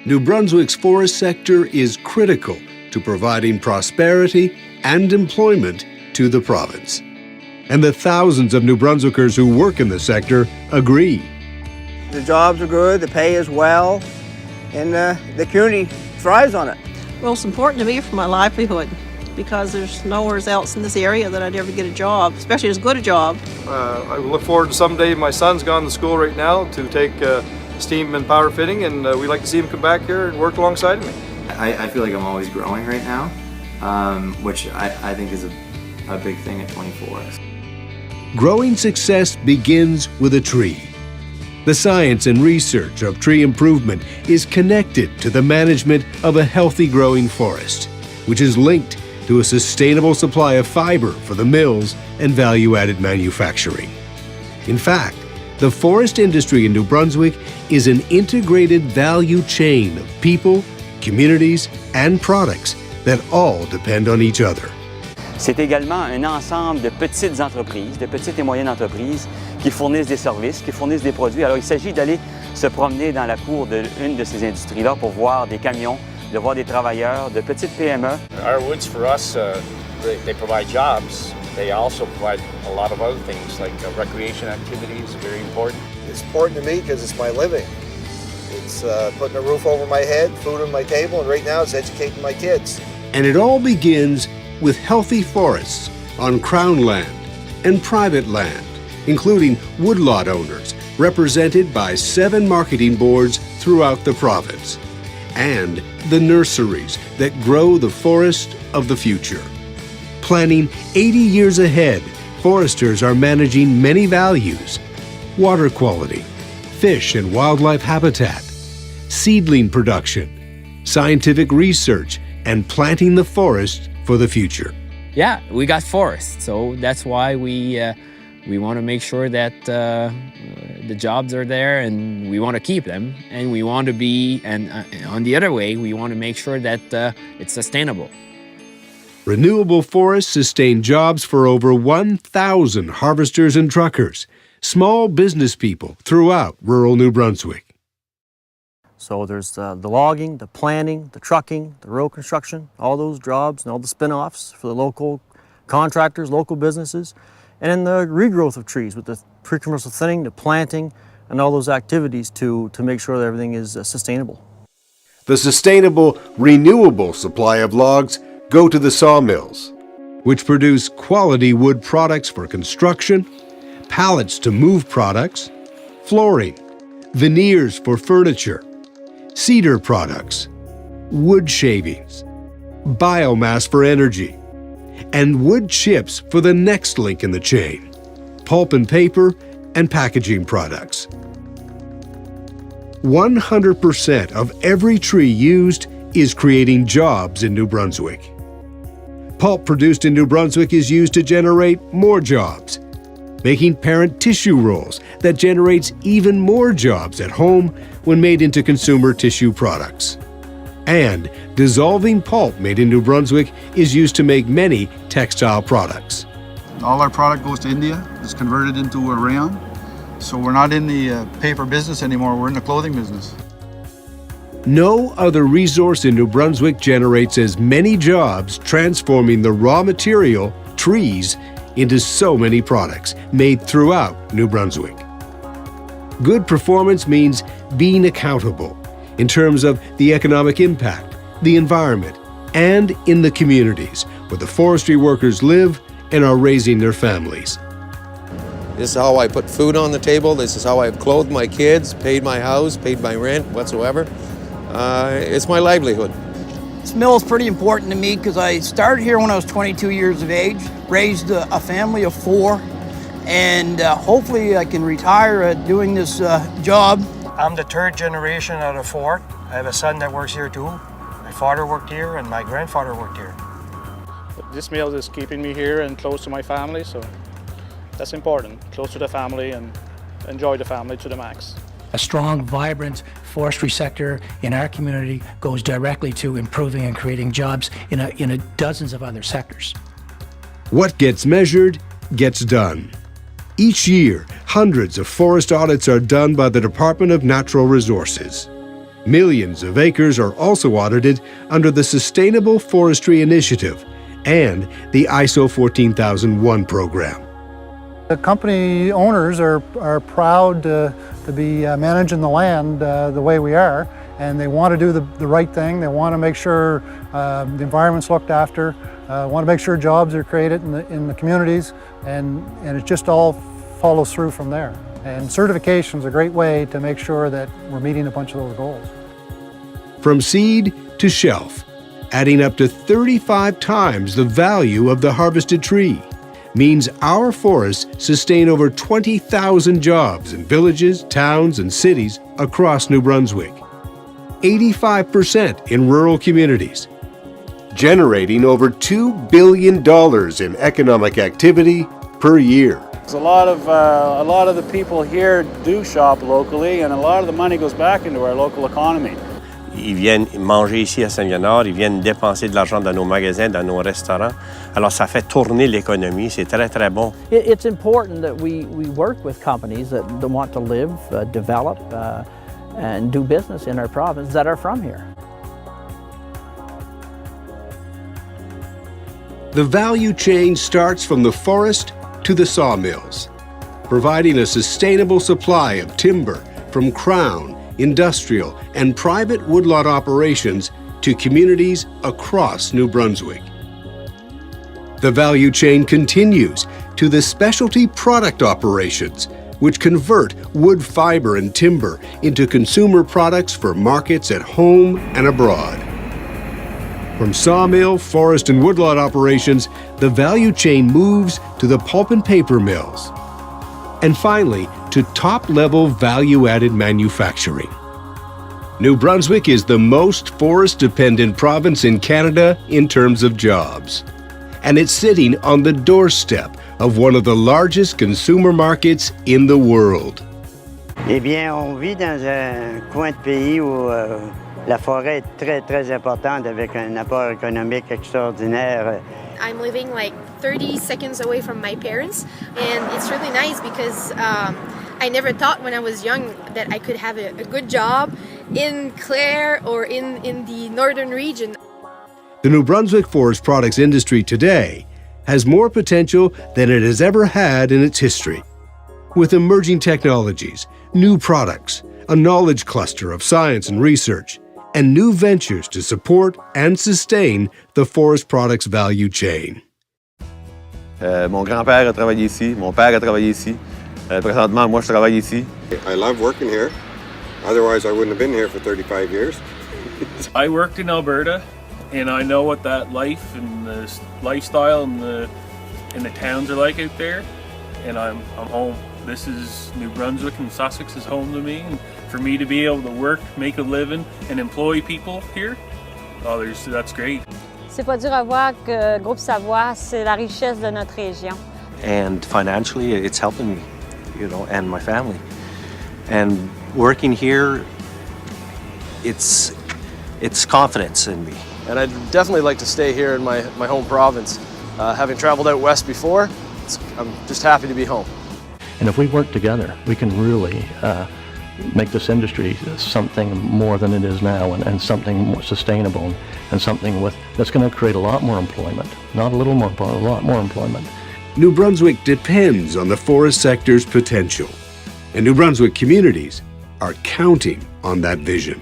New Brunswick's forest sector is critical to providing prosperity and employment to the province. And the thousands of New Brunswickers who work in the sector agree. The jobs are good, the pay is well, and the community thrives on it. Well, it's important to me for my livelihood because there's nowhere else in this area that I'd ever get a job, especially as good a job. I look forward to someday, my son's gone to school right now to take steam and power fitting, and we'd like to see him come back here and work alongside me. I feel like I'm always growing right now, which I think is a big thing at 24. Growing success begins with a tree. The science and research of tree improvement is connected to the management of a healthy growing forest, which is linked to a sustainable supply of fiber for the mills and value-added manufacturing. In fact, the forest industry in New Brunswick is an integrated value chain of people, communities, and products that all depend on each other. C'est également un ensemble de petites entreprises, de petites et moyennes entreprises qui fournissent des services, qui fournissent des produits. Alors il s'agit d'aller se promener dans la cour d'une de ces industries-là pour voir des camions, de voir des travailleurs, de petites PME. Our woods for us, they provide jobs. They also provide a lot of other things like recreation activities, very important. It's important to me because it's my living. It's putting a roof over my head, food on my table, and right now it's educating my kids. And it all begins with healthy forests on Crown land and private land, including woodlot owners represented by 7 marketing boards throughout the province, and the nurseries that grow the forest of the future. Planning 80 years ahead, foresters are managing many values: water quality, fish and wildlife habitat, seedling production, scientific research, and planting the forest for the future. Yeah, we got forests, so that's why we want to make sure that the jobs are there, and we want to keep them, and we want to be, and on the other way, we want to make sure that it's sustainable. Renewable forests sustain jobs for over 1,000 harvesters and truckers, small business people throughout rural New Brunswick. So there's the logging, the planning, the trucking, the road construction, all those jobs and all the spin-offs for the local contractors, local businesses, and then the regrowth of trees with the pre-commercial thinning, the planting, and all those activities to make sure that everything is sustainable. The sustainable, renewable supply of logs go to the sawmills, which produce quality wood products for construction, pallets to move products, flooring, veneers for furniture, cedar products, wood shavings, biomass for energy, and wood chips for the next link in the chain, pulp and paper and packaging products. 100% of every tree used is creating jobs in New Brunswick. Pulp produced in New Brunswick is used to generate more jobs, making parent tissue rolls that generates even more jobs at home when made into consumer tissue products. And dissolving pulp made in New Brunswick is used to make many textile products. All our product goes to India, it's converted into a rayon. So we're not in the paper business anymore, we're in the clothing business. No other resource in New Brunswick generates as many jobs transforming the raw material, trees, into so many products made throughout New Brunswick. Good performance means being accountable in terms of the economic impact, the environment, and in the communities where the forestry workers live and are raising their families. This is how I put food on the table. This is how I've clothed my kids, paid my house, paid my rent, whatsoever. It's my livelihood. This mill is pretty important to me because I started here when I was 22 years of age, raised a family of 4, and hopefully I can retire doing this job. I'm the 3rd generation out of 4. I have a son that works here too. My father worked here and my grandfather worked here. This mill is keeping me here and close to my family, so that's important. Close to the family and enjoy the family to the max. A strong, vibrant forestry sector in our community goes directly to improving and creating jobs in dozens of other sectors. What gets measured gets done. Each year, hundreds of forest audits are done by the Department of Natural Resources. Millions of acres are also audited under the Sustainable Forestry Initiative and the ISO 14001 program. The company owners are proud to be managing the land the way we are, and they want to do the right thing. They want to make sure the environment's looked after, want to make sure jobs are created in the communities, and it just all follows through from there. And certification is a great way to make sure that we're meeting a bunch of those goals. From seed to shelf, adding up to 35 times the value of the harvested tree, means our forests sustain over 20,000 jobs in villages, towns, and cities across New Brunswick. 85% in rural communities, generating over $2 billion in economic activity per year. A lot of the people here do shop locally, and a lot of the money goes back into our local economy. Ils viennent manger ici à Saint-Léonard, ils viennent dépenser de l'argent dans nos magasins, dans nos restaurants. Alors ça fait tourner l'économie, c'est très très bon. It's important that we work with companies that want to live, develop, and do business in our province that are from here. The value chain starts from the forest to the sawmills, providing a sustainable supply of timber from Crown, industrial, and private woodlot operations to communities across New Brunswick. The value chain continues to the specialty product operations, which convert wood fiber and timber into consumer products for markets at home and abroad. From sawmill, forest, and woodlot operations, the value chain moves to the pulp and paper mills. And finally, to top-level value-added manufacturing. New Brunswick is the most forest-dependent province in Canada in terms of jobs. And it's sitting on the doorstep of one of the largest consumer markets in the world. Eh bien, on vit dans un coin de pays où la forêt est très, très importante avec un apport économique extraordinaire. I'm living like 30 seconds away from my parents, and it's really nice because I never thought when I was young that I could have a good job in Clare or in the northern region. The New Brunswick forest products industry today has more potential than it has ever had in its history. With emerging technologies, new products, a knowledge cluster of science and research, and new ventures to support and sustain the forest products value chain. Mon grand-père a travaillé ici, mon père a travaillé ici. Présentement, moi, je travaille ici. I love working here. Otherwise, I wouldn't have been here for 35 years. I worked in Alberta, and I know what that life and the lifestyle and the towns are like out there. And I'm home. This is New Brunswick, and Sussex is home to me. And for me to be able to work, make a living, and employ people here, that's great. C'est pas dur à voir que Groupe Savoie, c'est la richesse de notre région. And financially, it's helping me, and my family. And working here, it's confidence in me. And I'd definitely like to stay here in my home province. Having traveled out west before, I'm just happy to be home. And if we work together, we can really make this industry something more than it is now, and something more sustainable, and something that's going to create a lot more employment. Not a little more, but a lot more employment. New Brunswick depends on the forest sector's potential, and New Brunswick communities are counting on that vision.